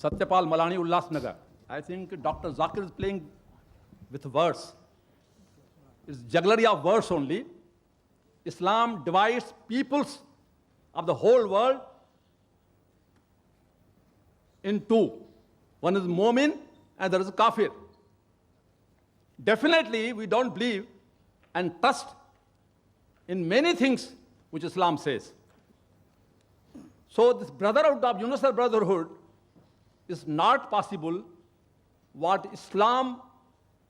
Satyapal Malani, Ullasnagar. I think Dr. Zakir is playing with words. It's jugglery of words only. Islam divides peoples of the whole world in two. One is Mu'min and there is Kafir. Definitely we don't believe and trust in many things which Islam says. So this brotherhood of universal brotherhood is not possible what Islam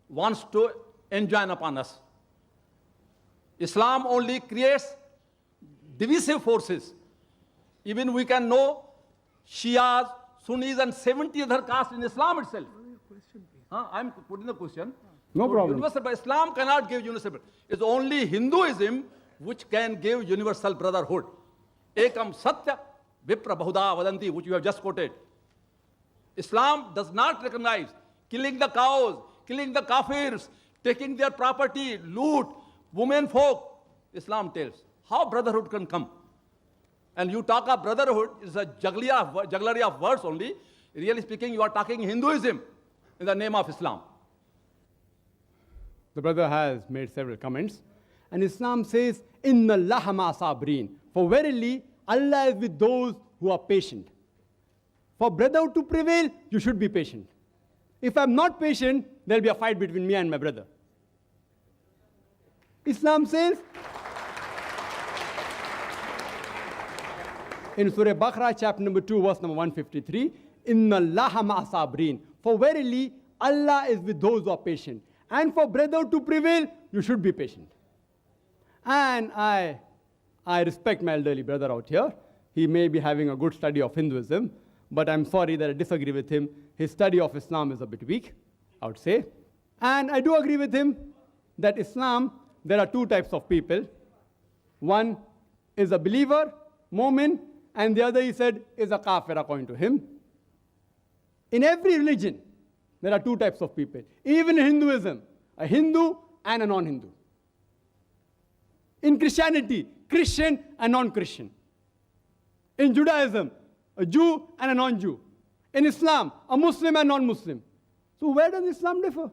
wants to enjoin upon us. Islam only creates divisive forces. Even we can know Shias, Sunnis and 70 other castes in Islam itself. I'm putting the question. No problem. Universal, but Islam cannot give universal. It's only Hinduism which can give universal brotherhood. Ekam Satya Vipra Bahuda Vadanti, which you have just quoted. Islam does not recognize killing the cows, killing the kafirs, taking their property, loot, women folk. Islam tells how brotherhood can come. And you talk of brotherhood, it's a jugglery of words only. Really speaking, you are talking Hinduism in the name of Islam. The brother has made several comments. And Islam says, Inna Allaha ma sabreen. For verily, Allah is with those who are patient. For brotherhood to prevail, you should be patient. If I'm not patient, there'll be a fight between me and my brother. Islam says, in Surah Baqarah, chapter number 2, verse number 153, Inna Allaha ma sabreen. For verily, Allah is with those who are patient. And for brotherhood to prevail, you should be patient. And I respect my elderly brother out here. He may be having a good study of Hinduism, but I'm sorry that I disagree with him. His study of Islam is a bit weak, I would say. And I do agree with him that Islam, there are two types of people. One is a believer, mu'min, and the other, he said, is a kafir according to him. In every religion, there are two types of people. Even in Hinduism, a Hindu and a non-Hindu. In Christianity, Christian and non-Christian. In Judaism, a Jew and a non-Jew. In Islam, a Muslim and non-Muslim. So where does Islam differ?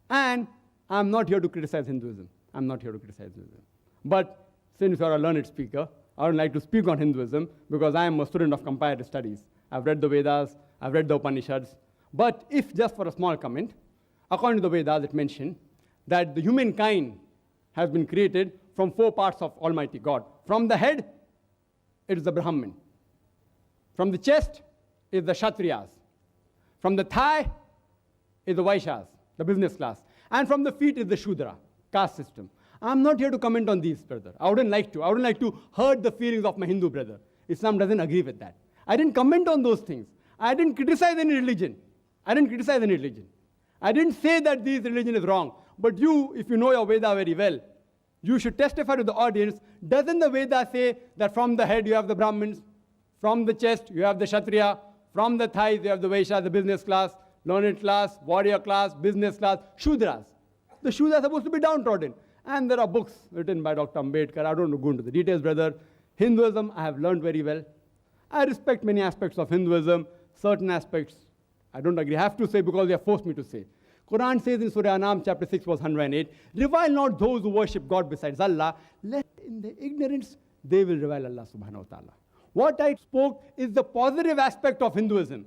And I'm not here to criticize Hinduism. I'm not here to criticize Hinduism. But since you're a learned speaker, I would like to speak on Hinduism because I am a student of comparative studies. I've read the Vedas, I've read the Upanishads. But if just for a small comment, according to the Vedas, it mentioned that the humankind has been created from 4 parts of Almighty God. From the head, it is the Brahmin. From the chest is the Kshatriyas. From the thigh is the Vaishyas, the business class. And from the feet is the Shudra, caste system. I'm not here to comment on these, brother. I wouldn't like to hurt the feelings of my Hindu brother. Islam doesn't agree with that. I didn't comment on those things. I didn't criticize any religion. I didn't say that this religion is wrong. But you, if you know your Veda very well, you should testify to the audience. Doesn't the Veda say that from the head you have the Brahmins, from the chest you have the Kshatriya, from the thighs you have the Vaishya, the business class, learned class, warrior class, business class, Shudras. The Shudras are supposed to be downtrodden. And there are books written by Dr. Ambedkar. I don't want to go into the details, brother. Hinduism, I have learned very well. I respect many aspects of Hinduism. Certain aspects, I don't agree. I have to say because they have forced me to say. Quran says in Surah Anam, chapter 6, verse 108, revile not those who worship God besides Allah, lest in their ignorance they will revile Allah subhanahu wa ta'ala. What I spoke is the positive aspect of Hinduism.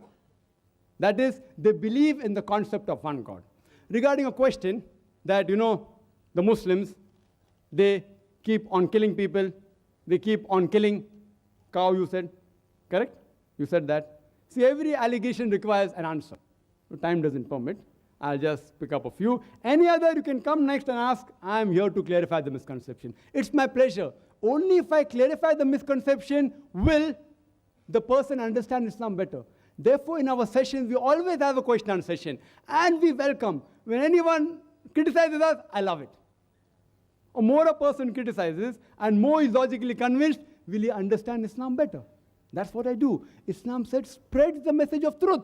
That is, they believe in the concept of one God. Regarding a question that, the Muslims, they keep on killing people, they keep on killing cow, you said, correct? You said that. See, every allegation requires an answer. Time doesn't permit. I'll just pick up a few. Any other, you can come next and ask. I'm here to clarify the misconception. It's my pleasure. Only if I clarify the misconception will the person understand Islam better. Therefore, in our sessions, we always have a question and session. And we welcome. When anyone criticizes us, I love it. The more a person criticizes and more is logically convinced, will he understand Islam better? That's what I do. Islam said, spread the message of truth.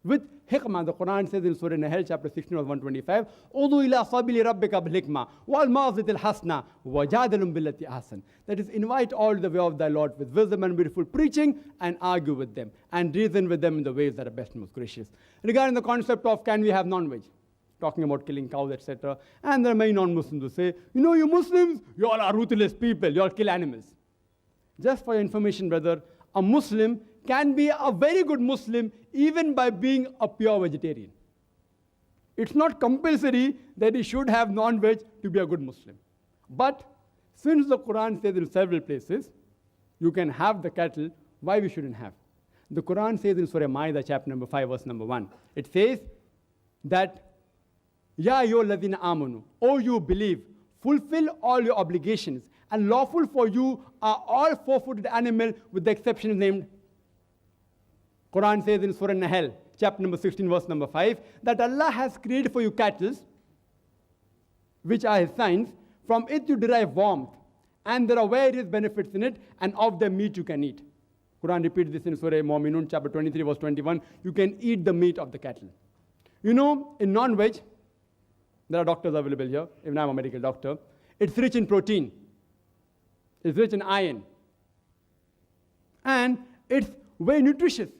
with hikmah. The Quran says in Surah Nahl, chapter 16, verse 125, "Udu ila sabili rabbika bil hikmah wal maw'izatil hasana wajadilhum billati ahsan." That is, invite all to the way of thy Lord with wisdom and beautiful preaching, and argue with them and reason with them in the ways that are best and most gracious. Regarding the concept of can we have non-veg, talking about killing cows, etc. And there are many non-Muslims who say, you Muslims, you all are ruthless people, you all kill animals. Just for your information, brother, a Muslim can be a very good Muslim even by being a pure vegetarian. It's not compulsory that he should have non-veg to be a good Muslim. But since the Quran says in several places, you can have the cattle, why we shouldn't have? The Quran says in Surah Ma'idah, chapter number 5, verse number 1, it says that, Ya ayyuhalladhina amanu, O you believe, fulfill all your obligations, and lawful for you are all four-footed animal with the exception named. Quran says in Surah Nahl, chapter number 16, verse number 5, that Allah has created for you cattle, which are His signs. From it you derive warmth, and there are various benefits in it, and of the meat you can eat. Quran repeats this in Surah Mu'minun, chapter 23, verse 21. You can eat the meat of the cattle. In non-veg, there are doctors available here, even I'm a medical doctor. It's rich in protein. It's rich in iron. And it's very nutritious.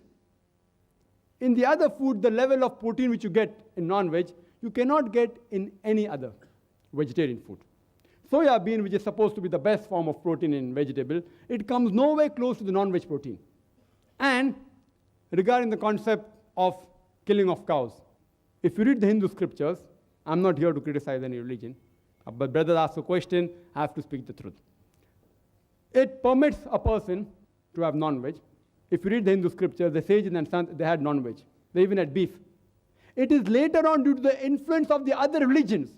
In the other food, the level of protein which you get in non-veg, you cannot get in any other vegetarian food. Soya bean, which is supposed to be the best form of protein in vegetable, it comes nowhere close to the non-veg protein. And regarding the concept of killing of cows, if you read the Hindu scriptures, I'm not here to criticize any religion, but brother asks a question, I have to speak the truth. It permits a person to have non-veg. If you read the Hindu scriptures, the sages and sons, they had non-veg. They even had beef. It is later on, due to the influence of the other religions,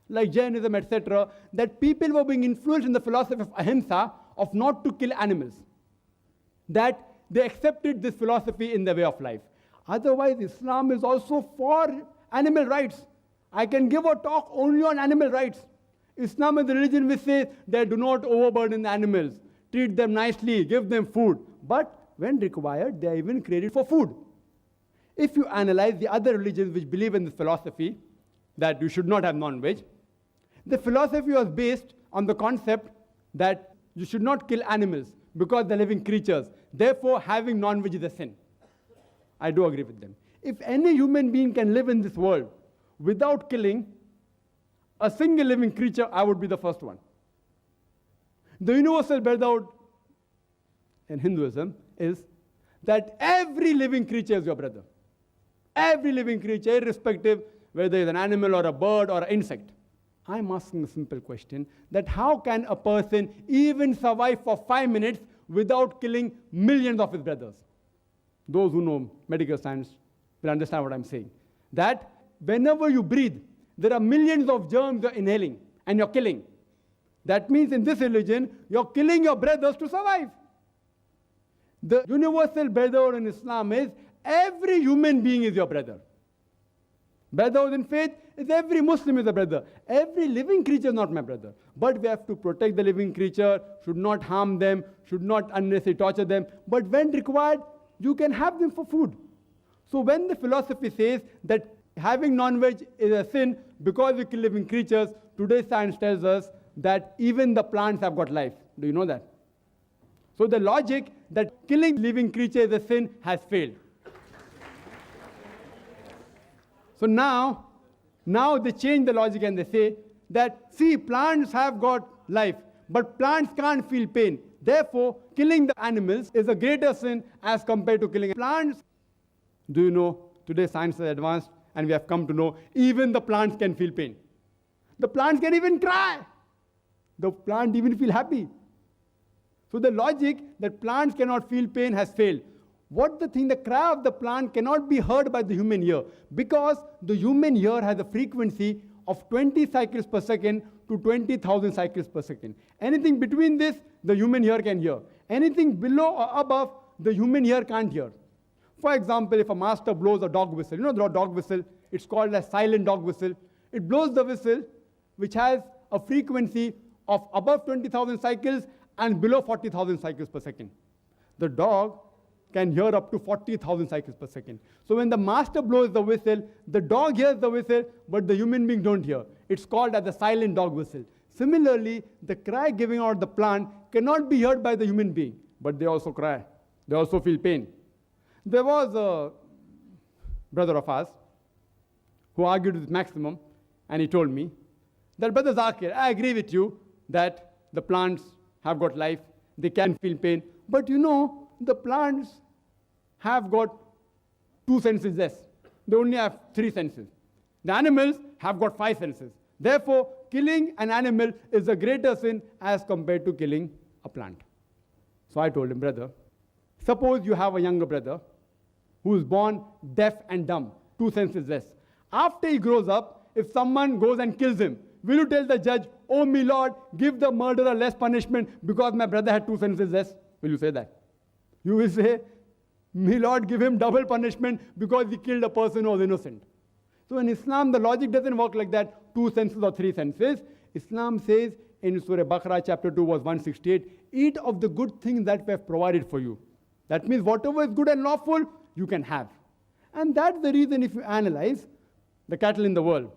like Jainism, etc., that people were being influenced in the philosophy of ahimsa, of not to kill animals, that they accepted this philosophy in their way of life. Otherwise, Islam is also for animal rights. I can give a talk only on animal rights. Islam is the religion which says that do not overburden the animals, treat them nicely, give them food. But when required, they are even created for food. If you analyze the other religions which believe in this philosophy, that you should not have non-veg, the philosophy was based on the concept that you should not kill animals because they're living creatures. Therefore, having non-veg is a sin. I do agree with them. If any human being can live in this world without killing a single living creature, I would be the first one. The universal brotherhood in Hinduism is that every living creature is your brother. Every living creature, irrespective whether it's an animal or a bird or an insect. I'm asking a simple question, that how can a person even survive for 5 minutes without killing millions of his brothers? Those who know medical science will understand what I'm saying. That whenever you breathe, there are millions of germs you're inhaling and you're killing. That means in this religion, you're killing your brothers to survive. The universal brotherhood in Islam is every human being is your brother. Brotherhood in faith is every Muslim is a brother. Every living creature is not my brother. But we have to protect the living creature, should not harm them, should not unnecessarily torture them. But when required, you can have them for food. So when the philosophy says that having non-veg is a sin because we kill living creatures, today's science tells us that even the plants have got life. Do you know that? So the logic that killing living creatures is a sin has failed. So now they change the logic and they say that, see, plants have got life, but plants can't feel pain. Therefore, killing the animals is a greater sin as compared to killing plants. Do you know, today science is advanced and we have come to know even the plants can feel pain. The plants can even cry. The plant even feel happy. So the logic that plants cannot feel pain has failed. The cry of the plant cannot be heard by the human ear because the human ear has a frequency of 20 cycles per second to 20,000 cycles per second. Anything between this, the human ear can hear. Anything below or above, the human ear can't hear. For example, if a master blows a dog whistle, you know the dog whistle, it's called a silent dog whistle. It blows the whistle, which has a frequency of above 20,000 cycles and below 40,000 cycles per second. The dog can hear up to 40,000 cycles per second. So when the master blows the whistle, the dog hears the whistle, but the human being don't hear. It's called as the silent dog whistle. Similarly, the cry giving out the plant cannot be heard by the human being, but they also cry. They also feel pain. There was a brother of ours who argued with Maximum, and he told me that, Brother Zakir, I agree with you that the plants have got life, they can feel pain, but you know, the plants have got 2 senses less. They only have 3 senses. The animals have got 5 senses. Therefore, killing an animal is a greater sin as compared to killing a plant. So I told him, brother, suppose you have a younger brother who is born deaf and dumb, 2 senses less. After he grows up, if someone goes and kills him, will you tell the judge, oh, my Lord, give the murderer less punishment because my brother had 2 senses less? Will you say that? You will say, may Lord give him double punishment because he killed a person who was innocent. So in Islam, the logic doesn't work like that, 2 senses or 3 senses. Islam says in Surah Baqarah chapter 2 verse 168, eat of the good things that we have provided for you. That means whatever is good and lawful, you can have. And that's the reason if you analyze the cattle in the world,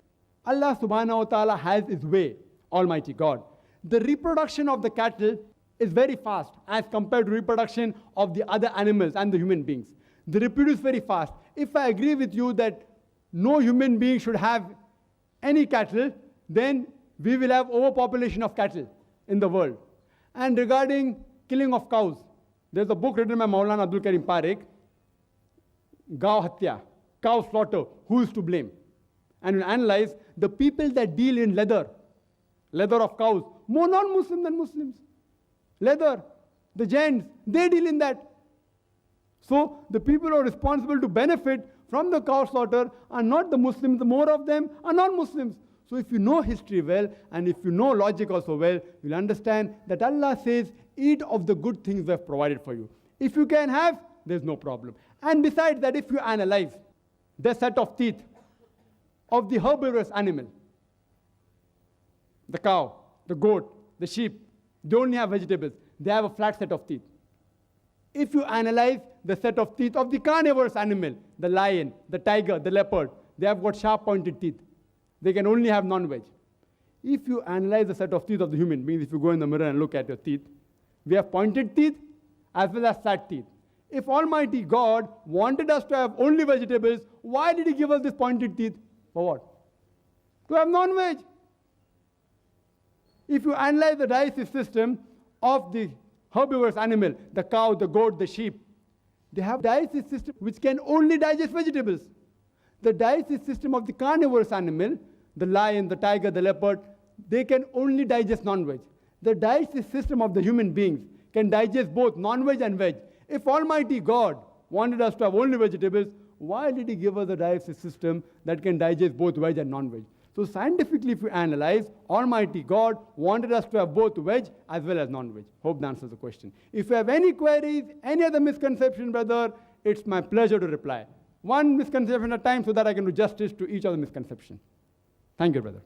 Allah subhanahu wa ta'ala has His way, Almighty God. The reproduction of the cattle is very fast as compared to reproduction of the other animals and the human beings. They reproduce very fast. If I agree with you that no human being should have any cattle, then we will have overpopulation of cattle in the world. And regarding killing of cows, there's a book written by Maulana Abdul Karim Parekh, Gau Hatya, cow slaughter, who is to blame? And we analyze the people that deal in leather of cows, more non-Muslim than Muslims. Leather, the gents, they deal in that. So the people who are responsible to benefit from the cow slaughter are not the Muslims, the more of them are non-Muslims. So if you know history well, and if you know logic also well, you'll understand that Allah says, eat of the good things we have provided for you. If you can have, there's no problem. And besides that, if you analyze the set of teeth of the herbivorous animal, the cow, the goat, the sheep, they only have vegetables. They have a flat set of teeth. If you analyze the set of teeth of the carnivorous animal, the lion, the tiger, the leopard, they have got sharp pointed teeth. They can only have non-veg. If you analyze the set of teeth of the human beings, if you go in the mirror and look at your teeth, we have pointed teeth as well as flat teeth. If Almighty God wanted us to have only vegetables, why did He give us this pointed teeth? For what? To have non-veg. If you analyze the digestive system of the herbivorous animal, the cow, the goat, the sheep, they have a digestive system which can only digest vegetables. The digestive system of the carnivorous animal, the lion, the tiger, the leopard, they can only digest non-veg. The digestive system of the human beings can digest both non-veg and veg. If Almighty God wanted us to have only vegetables, why did He give us a digestive system that can digest both veg and non-veg? So scientifically, if you analyze, Almighty God wanted us to have both veg as well as non-veg. Hope that answers the question. If you have any queries, any other misconception, brother, it's my pleasure to reply. One misconception at a time so that I can do justice to each of the misconceptions. Thank you, brother.